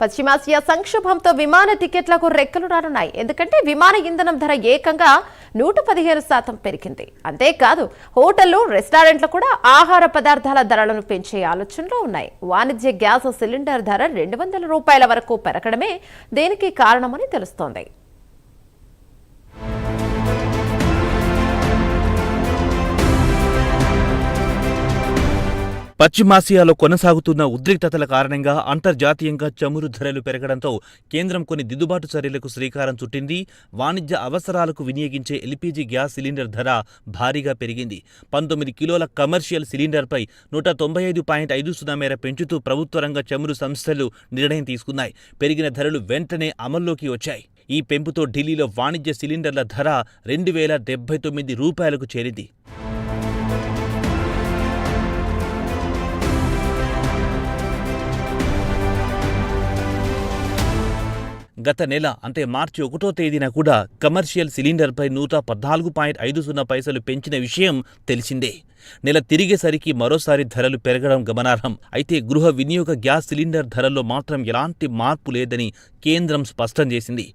పశ్చిమాసియా సంక్షోభంతో విమాన టికెట్లకు రెక్కలు రానున్నాయి. ఎందుకంటే విమాన ఇంధనం ధర ఏకంగా 115% పెరిగింది. అంతేకాదు హోటళ్లు, రెస్టారెంట్లు కూడా ఆహార పదార్థాల ధరలను పెంచే ఆలోచనలో ఉన్నాయి. వాణిజ్య గ్యాస్ సిలిండర్ ధర ₹200 వరకు పెరగడమే దీనికి కారణమని తెలుస్తోంది. పశ్చిమాసియాలో కొనసాగుతున్న ఉద్రిక్తతల కారణంగా అంతర్జాతీయంగా చమురు ధరలు పెరగడంతో కేంద్రం కొన్ని దిద్దుబాటు చర్యలకు శ్రీకారం చుట్టింది. వాణిజ్య అవసరాలకు వినియోగించే ఎల్పీజీ గ్యాస్ సిలిండర్ ధర భారీగా పెరిగింది. 19 కిలోల కమర్షియల్ సిలిండర్పై 195.50 మేర పెంచుతూ ప్రభుత్వ రంగ చమురు సంస్థలు నిర్ణయం తీసుకున్నాయి. పెరిగిన ధరలు వెంటనే అమల్లోకి వచ్చాయి. ఈ పెంపుతో ఢిల్లీలో వాణిజ్య సిలిండర్ల ధర ₹2,079కు చేరింది. గత నెల అంటే మార్చి 1వ తేదీన కూడా కమర్షియల్ సిలిండర్పై 114.50 పెంచిన విషయం తెలిసిందే. నెల తిరిగేసరికి మరోసారి ధరలు పెరగడం గమనార్హం. అయితే గృహ వినియోగ గ్యాస్ సిలిండర్ ధరల్లో మాత్రం ఎలాంటి మార్పు లేదని కేంద్రం స్పష్టం చేసింది.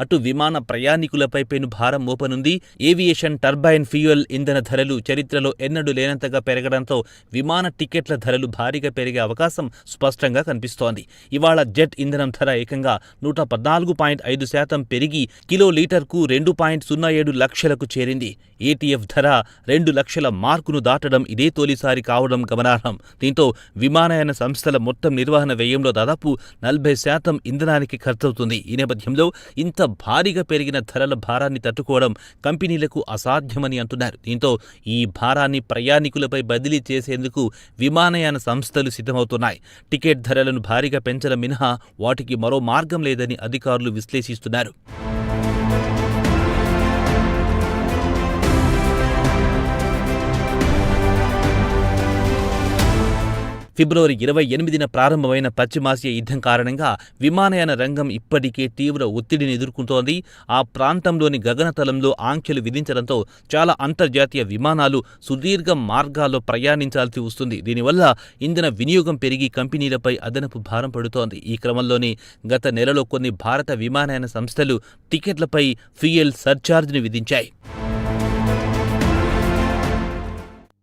అటు విమాన ప్రయాణికులపై పెను భారం మోపనుంది. ఏవియేషన్ టర్బైన్ ఫ్యూయల్ ఇంధన ధరలు చరిత్రలో ఎన్నడూ లేనంతగా పెరగడంతో విమాన టికెట్ల ధరలు భారీగా పెరిగే అవకాశం స్పష్టంగా కనిపిస్తోంది. ఇవాళ జెట్ ఇంధనం ధర ఏకంగా 114.5% పెరిగి కిలో లీటర్కు 2.07 లక్షలకు చేరింది. ఏటీఎఫ్ ధర 2 లక్షల మార్కును దాటడం ఇదే తొలిసారి కావడం గమనార్హం. దీంతో విమానయాన సంస్థల మొత్తం నిర్వహణ వ్యయంలో దాదాపు 40% ఇంధనానికి ఖర్చవుతుంది. ఈ నేపథ్యంలో ఇంత భారీగా పెరిగిన ధరల భారాన్ని తట్టుకోవడం కంపెనీలకు అసాధ్యమని అంటున్నారు. దీంతో ఈ భారాన్ని ప్రయాణికులపై బదిలీ చేసేందుకు విమానయాన సంస్థలు సిద్ధమవుతున్నాయి. టికెట్ ధరలను భారీగా పెంచడం మినహా వాటికి మరో మార్గం లేదని అధికారులు విశ్లేషిస్తున్నారు. ఫిబ్రవరి 28న ప్రారంభమైన పశ్చిమాసియా యుద్ధం కారణంగా విమానయాన రంగం ఇప్పటికే తీవ్ర ఒత్తిడిని ఎదుర్కొంటోంది. ఆ ప్రాంతంలోని గగనతలంలో ఆంక్షలు విధించడంతో చాలా అంతర్జాతీయ విమానాలు సుదీర్ఘ మార్గాల్లో ప్రయాణించాల్సి వస్తుంది. దీనివల్ల ఇంధన వినియోగం పెరిగి కంపెనీలపై అదనపు భారం పడుతోంది. ఈ క్రమంలోనే గత నెలలో కొన్ని భారత విమానయాన సంస్థలు టికెట్లపై ఫ్యూయల్ సర్ఛార్జ్ని విధించాయి.